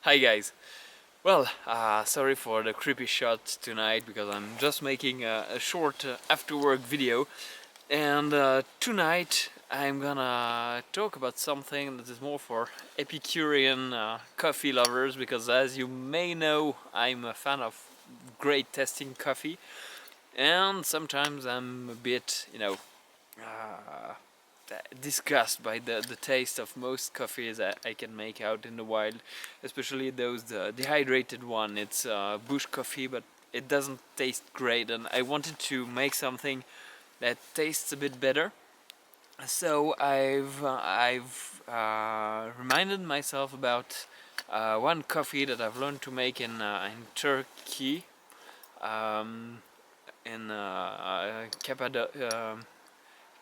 Hi guys. Well, sorry for the creepy shot tonight because I'm just making a short after work video, and tonight I'm gonna talk about something that is more for Epicurean coffee lovers, because as you may know, I'm a fan of great tasting coffee, and sometimes I'm a bit, uh, disgusted by the taste of most coffees I can make out in the wild, especially those dehydrated one. It's bush coffee, but it doesn't taste great, and I wanted to make something that tastes a bit better. So I've reminded myself about one coffee that I've learned to make in Turkey, um, in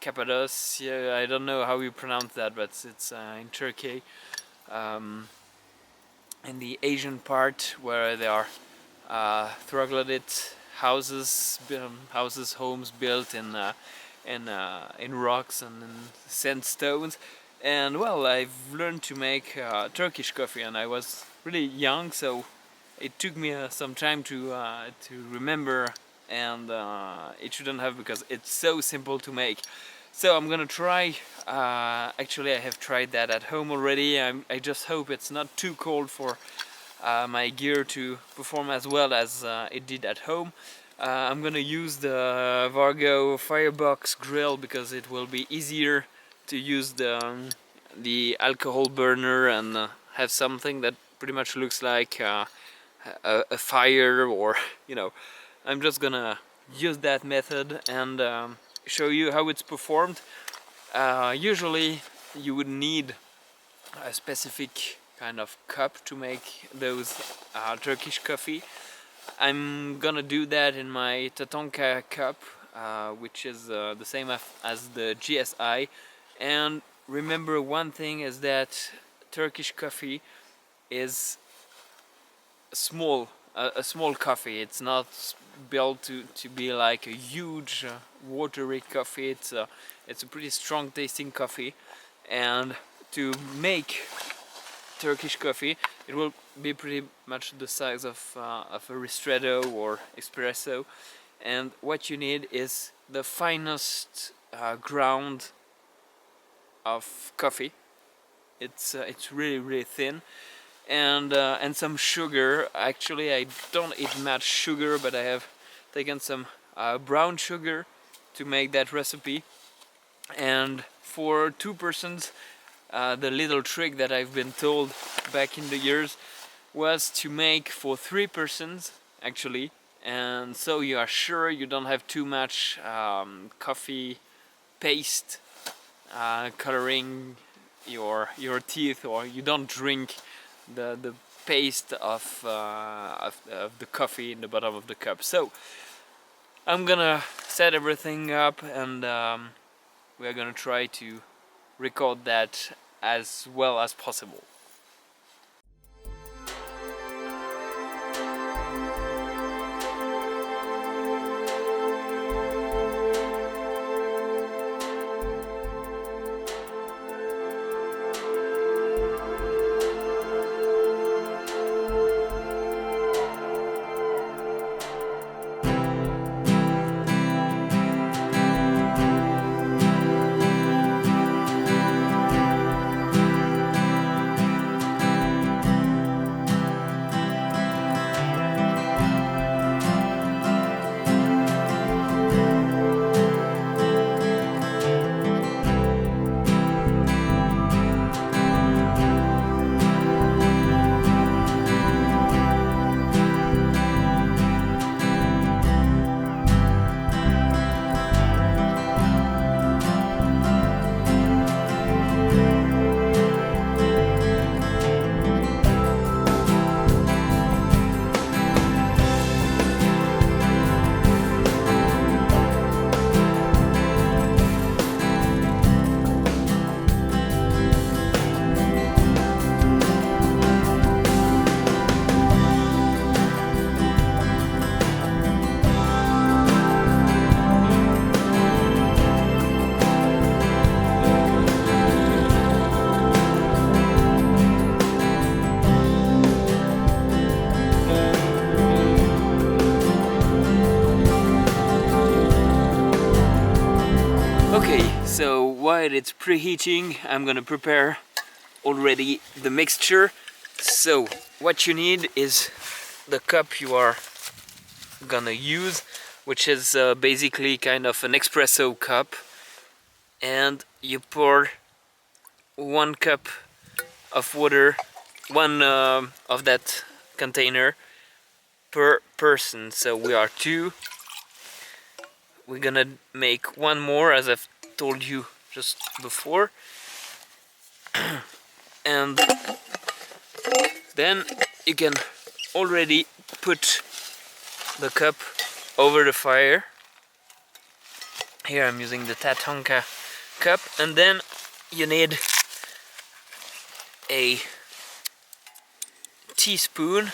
Cappadocia. I don't know how you pronounce that, but it's in Turkey, um, in the Asian part where there are troglodyte homes built in rocks and in sandstones. And well, I've learned to make Turkish coffee, and I was really young, so it took me some time to remember, and it shouldn't have, because it's so simple to make. So I'm gonna try. Actually, I have tried that at home already. I just hope it's not too cold for my gear to perform as well as it did at home. I'm gonna use the Vargo Firebox grill because it will be easier to use the alcohol burner and have something that pretty much looks like a fire, or I'm just gonna use that method and show you how it's performed. Usually you would need a specific kind of cup to make those Turkish coffee. I'm gonna do that in my Tatonka cup, which is the same as the GSI. And remember, one thing is that Turkish coffee is small, a small coffee. It's not built to be like a huge watery coffee. It's a pretty strong tasting coffee, and to make Turkish coffee, it will be pretty much the size of a ristretto or espresso. And what you need is the finest ground of coffee. It's really thin, and some sugar. Actually, I don't eat much sugar, but I have taken some brown sugar to make that recipe. And for 2 persons, the little trick that I've been told back in the years was to make for 3 persons actually, and so you are sure you don't have too much coffee paste coloring your teeth, or you don't drink the paste of the coffee in the bottom of the cup. So I'm gonna set everything up, and we're gonna try to record that as well as possible. So while it's preheating, I'm gonna prepare already the mixture. So what you need is the cup you are gonna use, which is basically kind of an espresso cup, and you pour 1 cup of water, one of that container per person. So we are 2. We're gonna make 1 more, as I've told you just before. And then you can already put the cup over the fire. Here I'm using the Tatanka cup, and then you need a teaspoon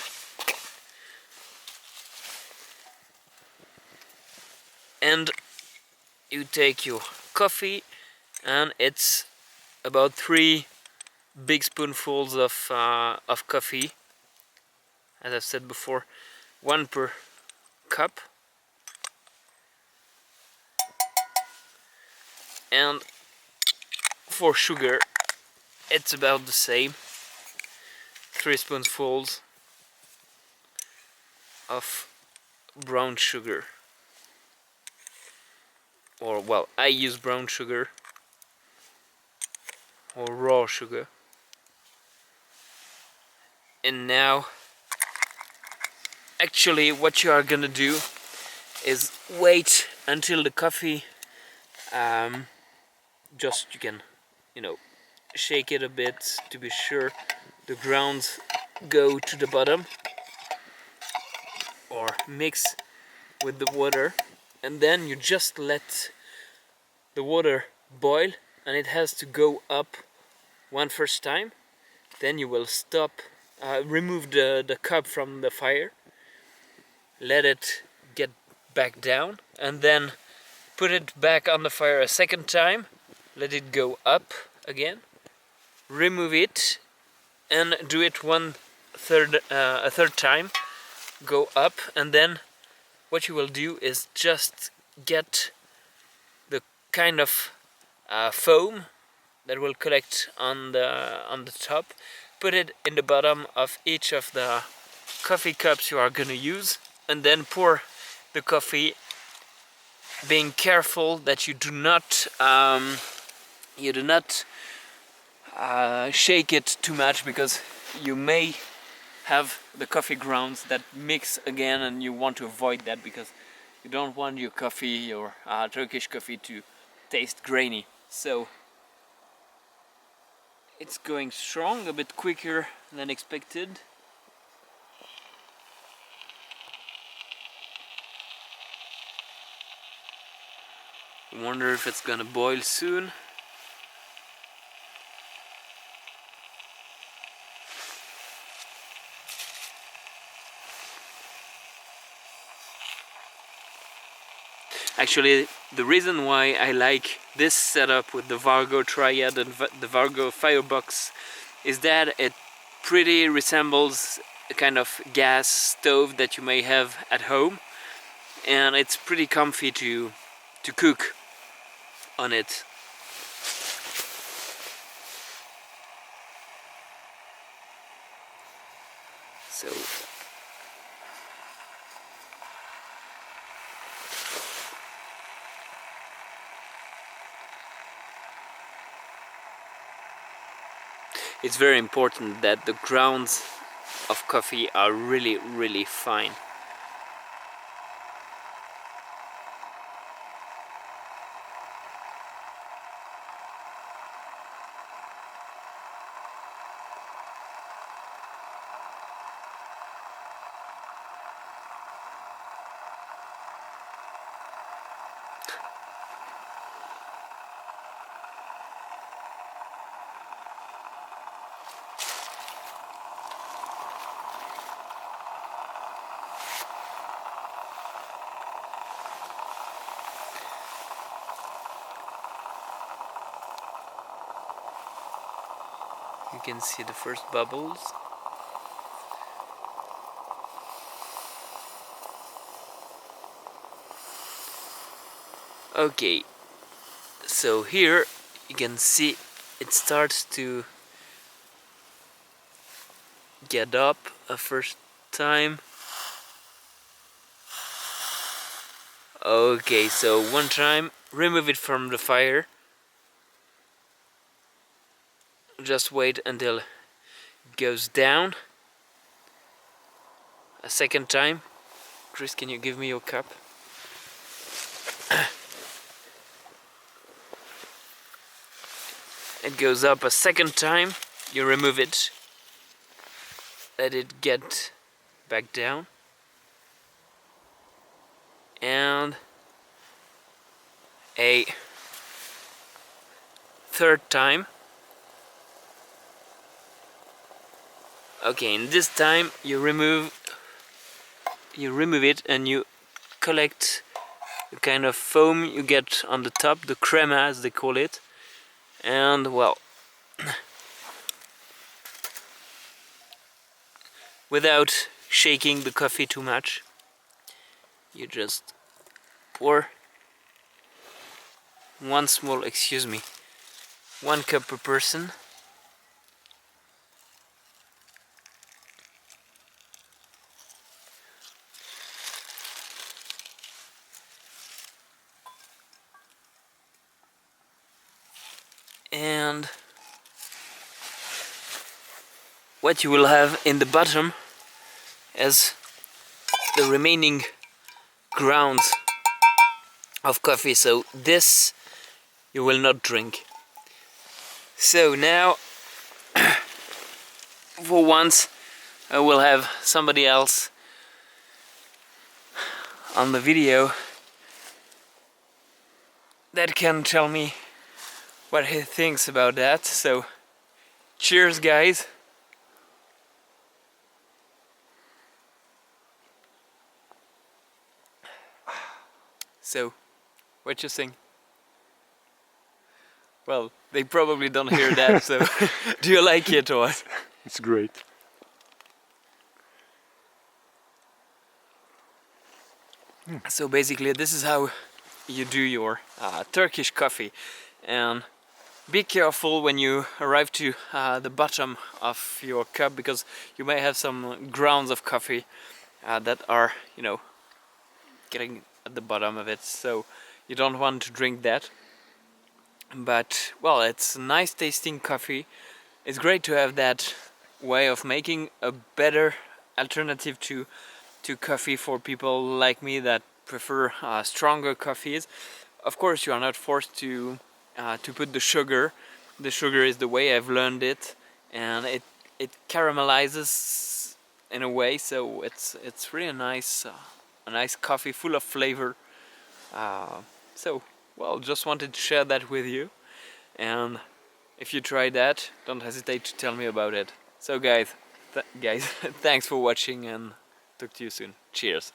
and you take your coffee, and it's about 3 big spoonfuls of coffee, as I've said before, 1 per cup. And for sugar it's about the same, 3 spoonfuls of brown sugar, or well, I use brown sugar or raw sugar. And now actually what you are gonna do is wait until the coffee just, you can, you know, shake it a bit to be sure the grounds go to the bottom, or mix with the water, and then you just let the water boil, and it has to go up first time. Then you will stop, remove the cup from the fire, let it get back down, and then put it back on the fire a second time, let it go up again, remove it, and do it a third time, go up, and then what you will do is just get the kind of foam that will collect on the top, put it in the bottom of each of the coffee cups you are gonna use, and then pour the coffee, being careful that you do not shake it too much, because you may have the coffee grounds that mix again, and you want to avoid that because you don't want your coffee, your Turkish coffee, to taste grainy. So it's going strong, a bit quicker than expected. I wonder if it's gonna boil soon. Actually, the reason why I like this setup with the Vargo Triad and the Vargo Firebox is that it pretty resembles a kind of gas stove that you may have at home, and it's pretty comfy to cook on it. So it's very important that the grounds of coffee are really fine. You can see the first bubbles. Okay, So here you can see it starts to get up a first time. Okay, so one time remove it from the fire. Just wait until it goes down. A second time. Chris, can you give me your cup? It goes up a second time. You remove it. Let it get back down. And a third time. Okay, and this time you remove it and you collect the kind of foam you get on the top, the crema as they call it. And well, without shaking the coffee too much, you just pour one cup per person. And what you will have in the bottom is the remaining grounds of coffee, so this you will not drink. So now for once I will have somebody else on the video that can tell me what he thinks about that. So cheers, guys. So what you think? Well, they probably don't hear that, so do you like it or? It's great. So basically this is how you do your Turkish coffee, and be careful when you arrive to the bottom of your cup, because you may have some grounds of coffee that are, you know, getting at the bottom of it, so you don't want to drink that. But well, it's nice tasting coffee. It's great to have that way of making a better alternative to coffee for people like me that prefer stronger coffees. Of course, you are not forced to put the sugar. The sugar is the way I've learned it, and it caramelizes in a way, so it's really nice, a nice coffee full of flavor. So well, just wanted to share that with you, and if you try that, don't hesitate to tell me about it. So guys, thanks for watching, and talk to you soon. Cheers.